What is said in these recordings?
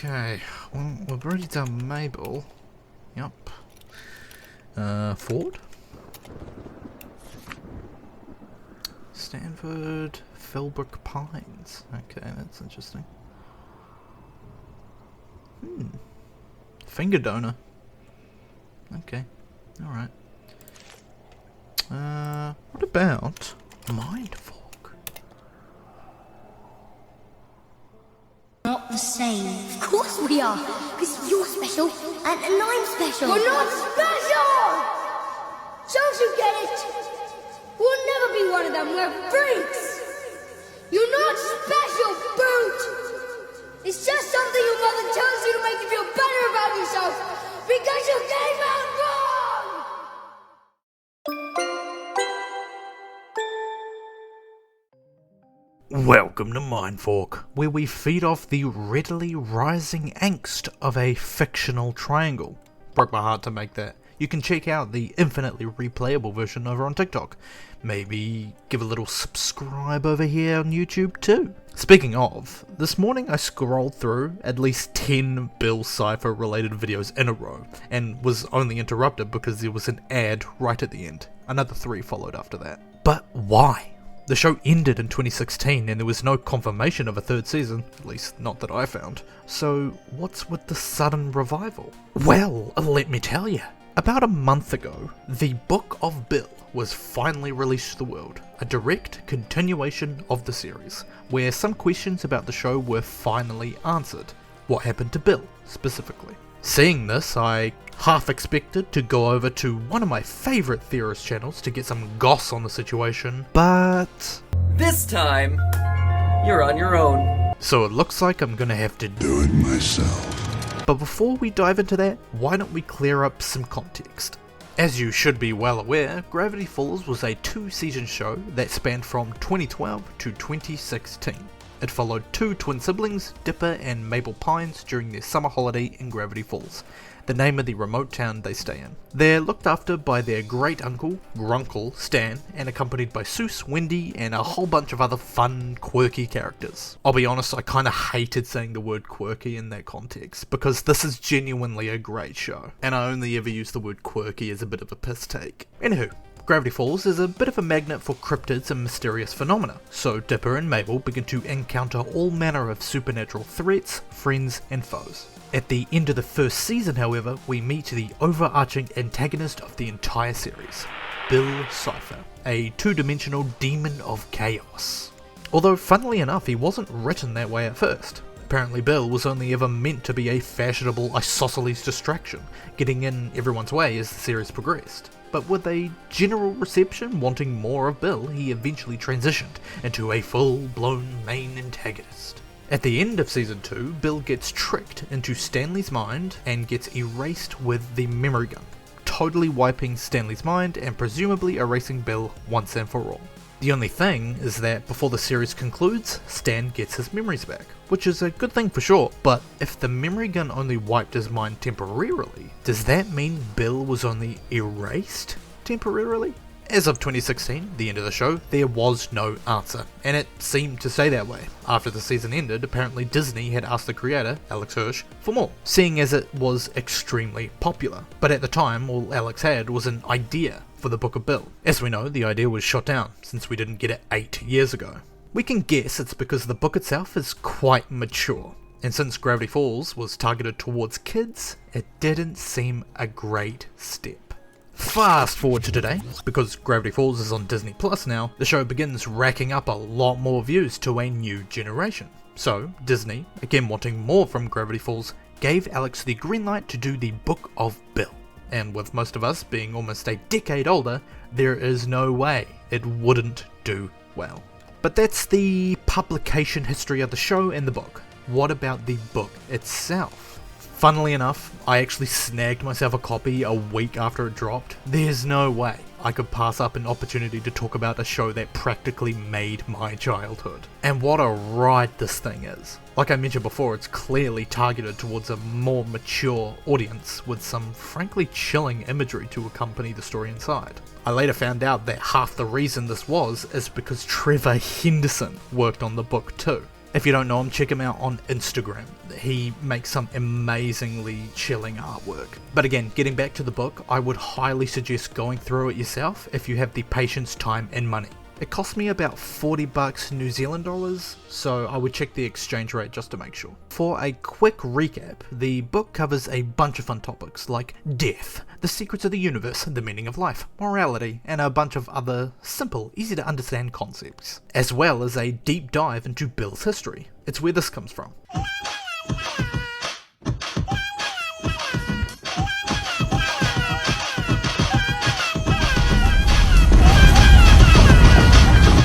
Okay, well, we've already done Mabel. Yup. Ford? Stanford, Philbrook Pines. Okay, that's interesting. Finger donor. Okay, alright. What about Mind Fork? Not the same. Of course we are, because you're special and I'm special. We're not special! Don't you get it? We'll never be one of them. We're freaks. You're not special, Boot. It's just something your mother tells you to make you feel better about yourself because you came out wrong! Welcome to Mindfork, where we feed off the readily rising angst of a fictional triangle. Broke my heart to make that. You can check out the infinitely replayable version over on TikTok. Maybe give a little subscribe over here on YouTube too. Speaking of, this morning I scrolled through at least 10 Bill Cipher related videos in a row, and was only interrupted because there was an ad right at the end. Another 3 followed after that. But why? The show ended in 2016 and there was no confirmation of a 3rd season, at least not that I found. So what's with the sudden revival? Well, let me tell you. About a month ago, the Book of Bill was finally released to the world, a direct continuation of the series, where some questions about the show were finally answered. What happened to Bill, specifically? Seeing this, I half expected to go over to one of my favourite theorist channels to get some goss on the situation, but this time, you're on your own. So it looks like I'm gonna have to Do it myself. But before we dive into that, why don't we clear up some context? As you should be well aware, Gravity Falls was a 2-season show that spanned from 2012 to 2016. It followed 2 twin siblings, Dipper and Mabel Pines, during their summer holiday in Gravity Falls, the name of the remote town they stay in. They're looked after by their great uncle, Grunkle, Stan, and accompanied by Seuss, Wendy, and a whole bunch of other fun, quirky characters. I'll be honest, I kinda hated saying the word quirky in that context, because this is genuinely a great show, and I only ever use the word quirky as a bit of a piss take. Anywho, Gravity Falls is a bit of a magnet for cryptids and mysterious phenomena, so Dipper and Mabel begin to encounter all manner of supernatural threats, friends, and foes. At the end of the 1st season, however, we meet the overarching antagonist of the entire series, Bill Cipher, a 2-dimensional demon of chaos. Although, funnily enough, he wasn't written that way at first. Apparently Bill was only ever meant to be a fashionable isosceles distraction, getting in everyone's way as the series progressed. But with a general reception wanting more of Bill, he eventually transitioned into a full-blown main antagonist. At the end of season 2, Bill gets tricked into Stanley's mind and gets erased with the memory gun, totally wiping Stanley's mind and presumably erasing Bill once and for all. The only thing is that before the series concludes, Stan gets his memories back, which is a good thing for sure, but if the memory gun only wiped his mind temporarily, does that mean Bill was only erased temporarily? As of 2016, the end of the show, there was no answer, and it seemed to stay that way. After the season ended, apparently Disney had asked the creator, Alex Hirsch, for more, seeing as it was extremely popular. But at the time, all Alex had was an idea for the Book of Bill. As we know, the idea was shot down, since we didn't get it 8 years ago. We can guess it's because the book itself is quite mature, and since Gravity Falls was targeted towards kids, it didn't seem a great step. Fast forward to today, because Gravity Falls is on Disney Plus now, the show begins racking up a lot more views to a new generation. So, Disney, again wanting more from Gravity Falls, gave Alex the green light to do the Book of Bill. And with most of us being almost a decade older, there is no way it wouldn't do well. But that's the publication history of the show and the book. What about the book itself? Funnily enough, I actually snagged myself a copy a week after it dropped. There's no way I could pass up an opportunity to talk about a show that practically made my childhood. And what a ride this thing is. Like I mentioned before, it's clearly targeted towards a more mature audience with some frankly chilling imagery to accompany the story inside. I later found out that half the reason this was is because Trevor Henderson worked on the book too. If you don't know him, check him out on Instagram. He makes some amazingly chilling artwork. But again, getting back to the book, I would highly suggest going through it yourself if you have the patience, time and money. It cost me about 40 bucks New Zealand dollars, so I would check the exchange rate just to make sure. For a quick recap, the book covers a bunch of fun topics like death, the secrets of the universe, the meaning of life, morality, and a bunch of other simple, easy to understand concepts, as well as a deep dive into Bill's history. It's where this comes from.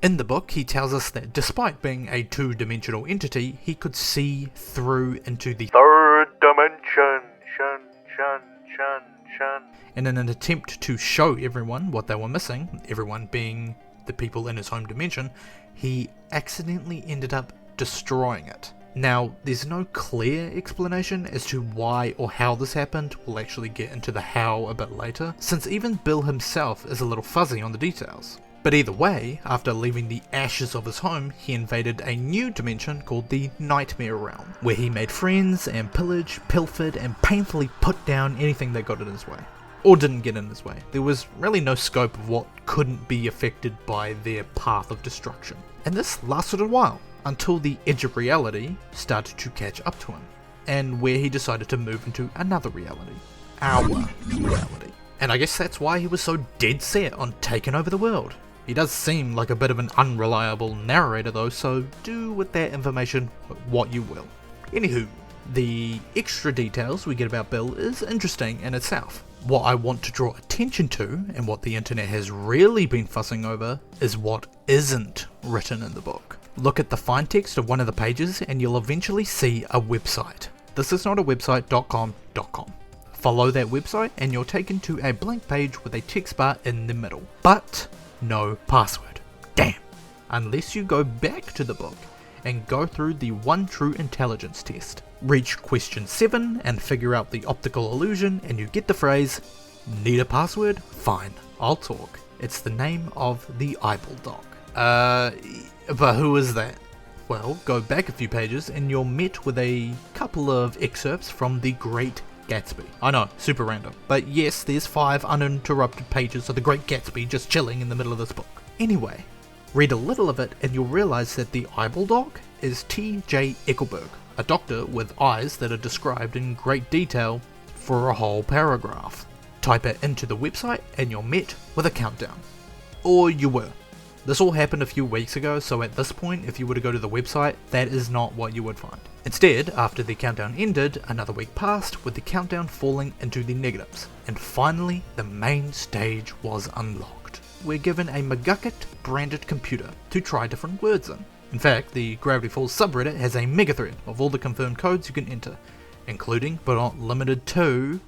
In the book, he tells us that despite being a two-dimensional entity, he could see through into the third dimension. And in an attempt to show everyone what they were missing, everyone being the people in his home dimension, he accidentally ended up destroying it. Now, there's no clear explanation as to why or how this happened. We'll actually get into the how a bit later, since even Bill himself is a little fuzzy on the details. But either way, after leaving the ashes of his home, he invaded a new dimension called the Nightmare Realm, where he made friends and pillaged, pilfered, and painfully put down anything that got in his way. Or didn't get in his way. There was really no scope of what couldn't be affected by their path of destruction. And this lasted a while, until the edge of reality started to catch up to him, and where he decided to move into another reality. Our reality. And I guess that's why he was so dead set on taking over the world. He does seem like a bit of an unreliable narrator though, so do with that information what you will. Anywho, the extra details we get about Bill is interesting in itself. What I want to draw attention to, and what the internet has really been fussing over, is what isn't written in the book. Look at the fine text of one of the pages and you'll eventually see a website. This is not a website, .com. Follow that website and you're taken to a blank page with a text bar in the middle. But no password. Damn. Unless you go back to the book and go through the one true intelligence test. Reach question 7 and figure out the optical illusion and you get the phrase, need a password? Fine, I'll talk. It's the name of the eyeball dog. But who is that? Well, go back a few pages and you're met with a couple of excerpts from The Great Gatsby. I know, super random. But yes, there's 5 uninterrupted pages of The Great Gatsby just chilling in the middle of this book. Anyway, read a little of it and you'll realize that the eyeball dog is T.J. Eckelberg, a doctor with eyes that are described in great detail for a whole paragraph. Type it into the website and you're met with a countdown. Or you were. This all happened a few weeks ago, so at this point, if you were to go to the website, that is not what you would find. Instead, after the countdown ended, another week passed with the countdown falling into the negatives. And finally, the main stage was unlocked. We're given a McGucket branded computer to try different words in. In fact, the Gravity Falls subreddit has a mega thread of all the confirmed codes you can enter, including, but not limited to,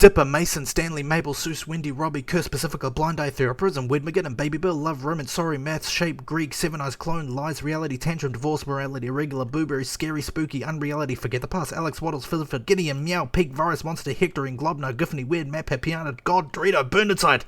Dipper, Mason, Stanley, Mabel, Seuss, Wendy, Robbie, Curse, Pacifica, Blind Eye, Thera, Prism, Wedmagan, Baby Bill, Love, Roman, Sorry, Maths, Shape, Greek, Seven Eyes, Clone, Lies, Reality, Tantrum, Divorce, Morality, Irregular, Booberry, Scary, Spooky, Unreality, Forget the Past, Alex, Waddles, Fizzleford, Gideon, Meow, Pig, Virus, Monster, Hectoring, Globno, Giffany, Weird, Map, Happyana, God, Dorito, Burnside,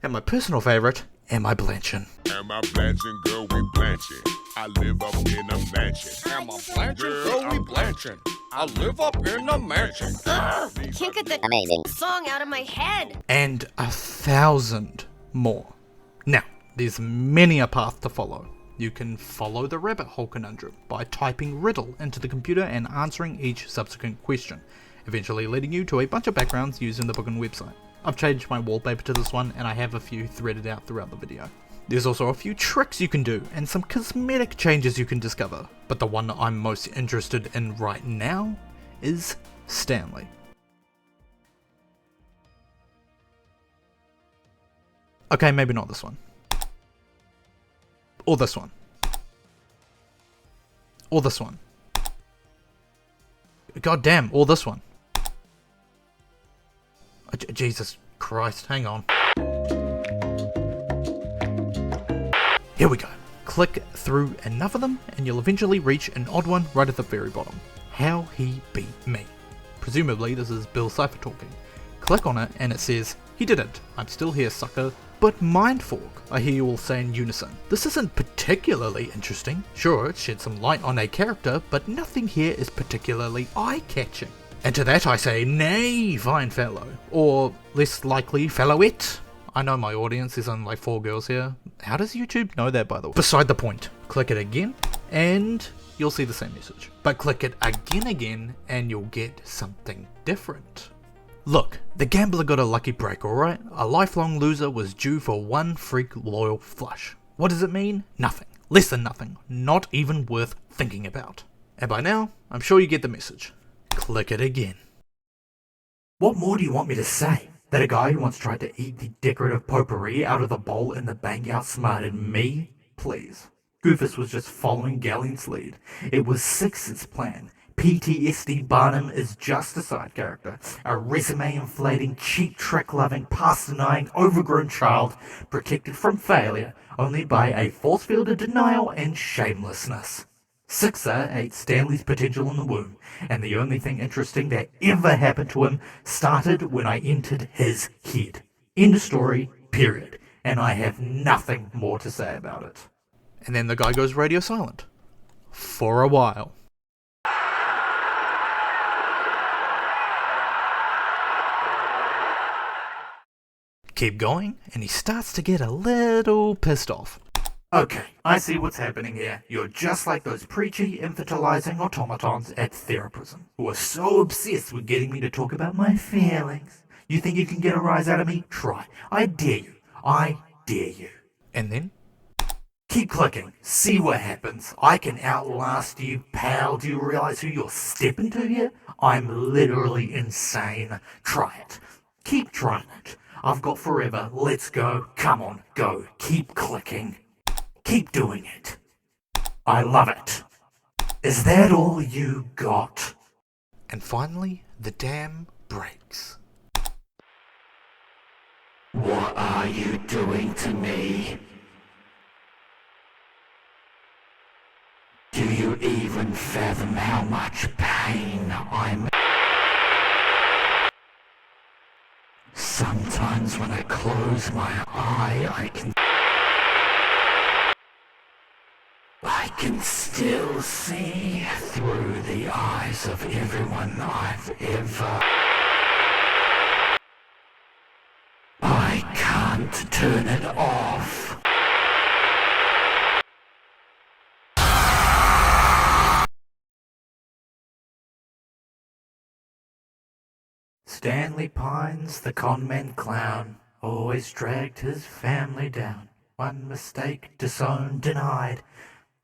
and my personal favourite, Am I Blanching? Am I blanching, girl, we blanching. I live up in a mansion. Am I blanching, girl, we blanching. I live up in a mansion. Can't get the song out of my head. And 1,000 more. Now, there's many a path to follow. You can follow the rabbit hole conundrum by typing riddle into the computer and answering each subsequent question, eventually leading you to a bunch of backgrounds used in the book and website. I've changed my wallpaper to this one and I have a few threaded out throughout the video. There's also a few tricks you can do and some cosmetic changes you can discover, but the one that I'm most interested in right now is Stanley. Okay, maybe not this one. Or this one. Or this one. God damn, or this one. Jesus Christ, hang on. Here we go. Click through enough of them and you'll eventually reach an odd one right at the very bottom. How he beat me. Presumably this is Bill Cipher talking. Click on it and it says, he did it. I'm still here, sucker. But Mindfork, I hear you all say in unison. This isn't particularly interesting. Sure, it sheds some light on a character, but nothing here is particularly eye-catching. And to that I say, nay, fine fellow. Or, less likely, fellowette. I know my audience is only like 4 girls here. How does YouTube know that, by the way? Beside the point. Click it again, and you'll see the same message. But click it again, and you'll get something different. Look, the gambler got a lucky break, alright? A lifelong loser was due for one freak loyal flush. What does it mean? Nothing. Less than nothing. Not even worth thinking about. And by now, I'm sure you get the message. Click it again. What more do you want me to say? That a guy who once tried to eat the decorative potpourri out of the bowl in the bank outsmarted me? Please. Goofus was just following Galleon's lead. It was Six's plan. PTSD Barnum is just a side character, a resume-inflating, cheap trick-loving, past-denying, overgrown child protected from failure only by a force field of denial and shamelessness. Sixer ate Stanley's potential in the womb, and the only thing interesting that ever happened to him started when I entered his head. End of story, period. And I have nothing more to say about it. And then the guy goes radio silent. For a while. Keep going, and he starts to get a little pissed off. Okay, I see what's happening here. You're just like those preachy, infantilizing automatons at Therapism, who are so obsessed with getting me to talk about my feelings. You think you can get a rise out of me? Try. I dare you. I dare you. And then? Keep clicking. See what happens. I can outlast you, pal. Do you realize who you're stepping to here? I'm literally insane. Try it. Keep trying it. I've got forever. Let's go. Come on, go. Keep clicking. Keep doing it. I love it. Is that all you got? And finally, the dam breaks. What are you doing to me? Do you even fathom how much pain I'm... Sometimes when I close my eye, I can still see through the eyes of everyone I've ever... I can't turn it off. Stanley Pines, the conman clown, always dragged his family down. One mistake, disowned, denied.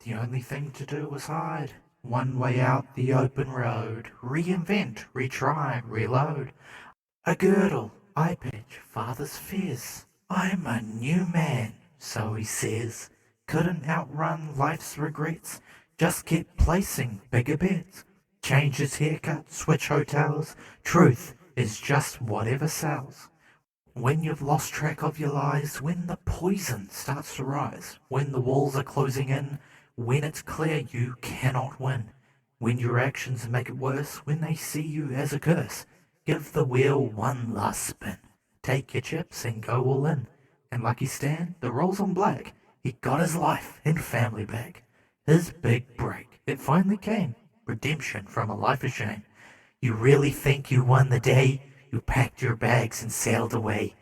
The only thing to do was hide. One way out the open road. Reinvent, retry, reload. A girdle, eye patch, father's fizz. I'm a new man, so he says. Couldn't outrun life's regrets. Just kept placing bigger bets. Change his haircut, switch hotels. Truth is just whatever sells. When you've lost track of your lies, when the poison starts to rise, when the walls are closing in, when it's clear you cannot win, when your actions make it worse, when they see you as a curse, give the wheel one last spin. Take your chips and go all in. And Lucky Stan, the roll's on black. He got his life and family back. His big break, it finally came. Redemption from a life of shame. You really think you won the day? You packed your bags and sailed away.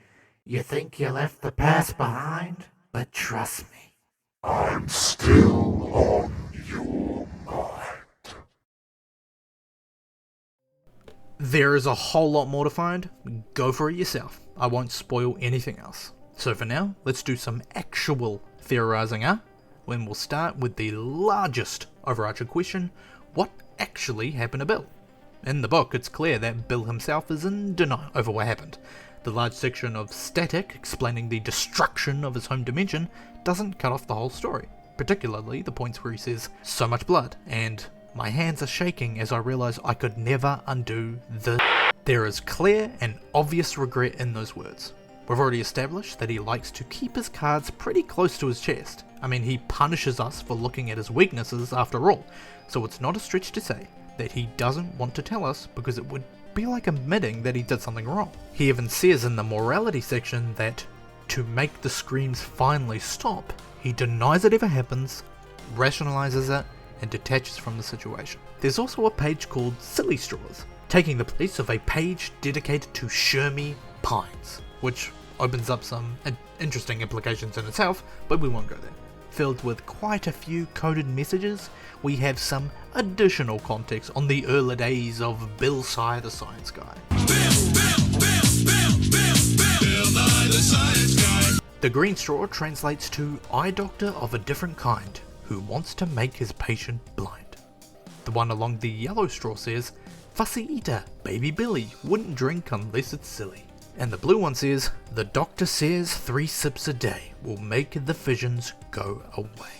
You think you left the past behind? But trust me, I'm still on your mind. There is a whole lot more to find. Go for it yourself. I won't spoil anything else. So for now, let's do some actual theorizing, when we'll start with the largest overarching question: what actually happened to Bill? In the book, it's clear that Bill himself is in denial over what happened. The large section of static explaining the destruction of his home dimension doesn't cut off the whole story, particularly the points where he says, "so much blood," and "my hands are shaking as I realise I could never undo the..." There is clear and obvious regret in those words. We've already established that he likes to keep his cards pretty close to his chest. I mean, he punishes us for looking at his weaknesses after all, so it's not a stretch to say that he doesn't want to tell us because it would be like admitting that he did something wrong. He even says in the morality section that to make the screams finally stop, he denies it ever happens, rationalizes it, and detaches from the situation. There's also a page called Silly Straws, taking the place of a page dedicated to Shermie Pines, which opens up some interesting implications in itself, but we won't go there. Filled with quite a few coded messages, we have some additional context on the early days of Bill Cipher the Science Guy. The green straw translates to eye doctor of a different kind who wants to make his patient blind. The one along the yellow straw says, fussy eater, baby Billy, wouldn't drink unless it's silly. And the blue one says, the doctor says 3 sips a day will make the visions go away.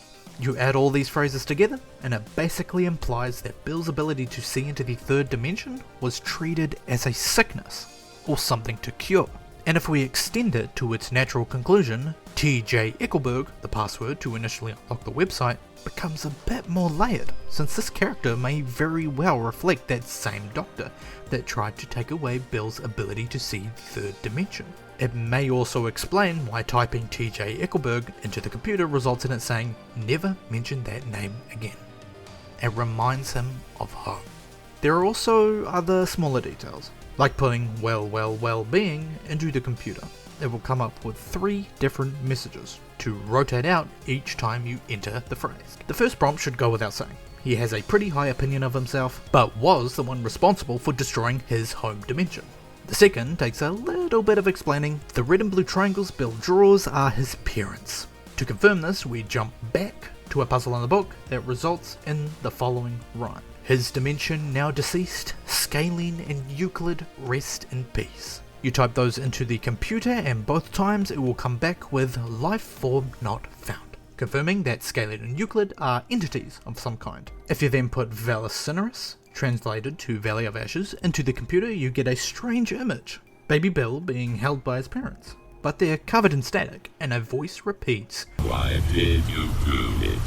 You add all these phrases together, and it basically implies that Bill's ability to see into the third dimension was treated as a sickness, or something to cure. And if we extend it to its natural conclusion, TJ Eckelberg, the password to initially unlock the website, becomes a bit more layered, since this character may very well reflect that same doctor that tried to take away Bill's ability to see the third dimension. It may also explain why typing TJ Eckelberg into the computer results in it saying, never mention that name again. It reminds him of home. There are also other smaller details, like putting well-being into the computer. It will come up with 3 different messages to rotate out each time you enter the phrase. The first prompt should go without saying. He has a pretty high opinion of himself, but was the one responsible for destroying his home dimension. The second takes a little bit of explaining. The red and blue triangles Bill draws are his parents. To confirm this, we jump back to a puzzle in the book that results in the following rhyme. His dimension now deceased, Scalene and Euclid rest in peace. You type those into the computer and both times it will come back with life form not found, confirming that Scalene and Euclid are entities of some kind. If you then put Vallis Cineris, translated to Valley of Ashes, into the computer, you get a strange image. Baby Bill being held by his parents, but they're covered in static and a voice repeats, "Why did you do it?"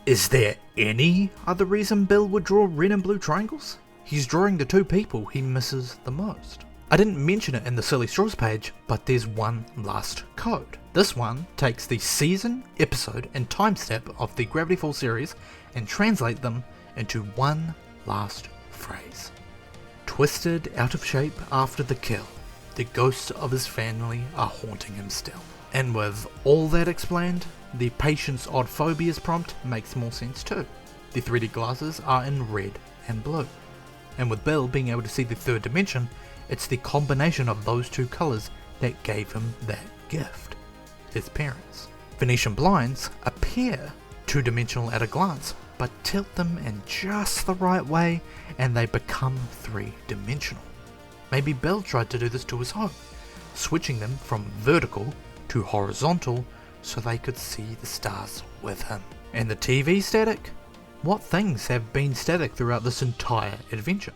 Is there any other reason Bill would draw red and blue triangles? He's drawing the 2 people he misses the most. I didn't mention it in the Silly Straws page, but there's one last code. This one takes the season, episode, and timestamp of the Gravity Falls series and translate them into one last phrase. Twisted out of shape after the kill, the ghosts of his family are haunting him still. And with all that explained, the patient's odd phobias prompt makes more sense too. The 3D glasses are in red and blue. And with Bill being able to see the third dimension, it's the combination of those 2 colours that gave him that gift. His parents. Venetian blinds appear 2-dimensional at a glance, but tilt them in just the right way and they become 3-dimensional. Maybe Bill tried to do this to his home, switching them from vertical to horizontal so they could see the stars with him. And the TV static? What things have been static throughout this entire adventure?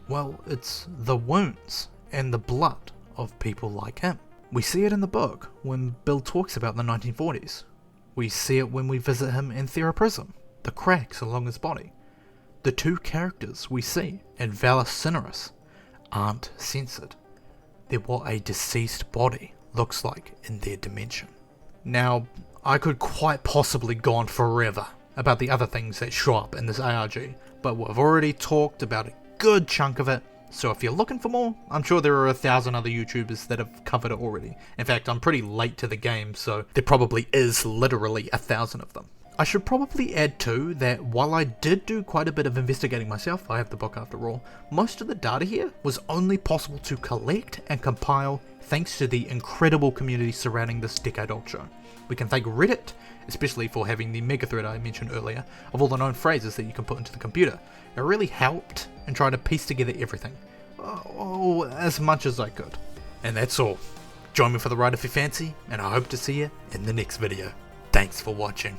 Well, it's the wounds and the blood of people like him. We see it in the book when Bill talks about the 1940s. We see it when we visit him in Theraprism, the cracks along his body. The 2 characters we see in Vallis Cineris aren't censored. They're what a deceased body looks like in their dimension. Now, I could quite possibly go on forever about the other things that show up in this ARG, but we've already talked about a good chunk of it, so if you're looking for more, I'm sure there are 1,000 other YouTubers that have covered it already. In fact, I'm pretty late to the game, so there probably is literally 1,000 of them. I should probably add too that while I did do quite a bit of investigating myself, I have the book after all, most of the data here was only possible to collect and compile thanks to the incredible community surrounding this decade-old show. We can thank Reddit, especially for having the mega thread I mentioned earlier, of all the known phrases that you can put into the computer. It really helped in trying to piece together everything. Oh, as much as I could. And that's all. Join me for the ride if you fancy, and I hope to see you in the next video. Thanks for watching.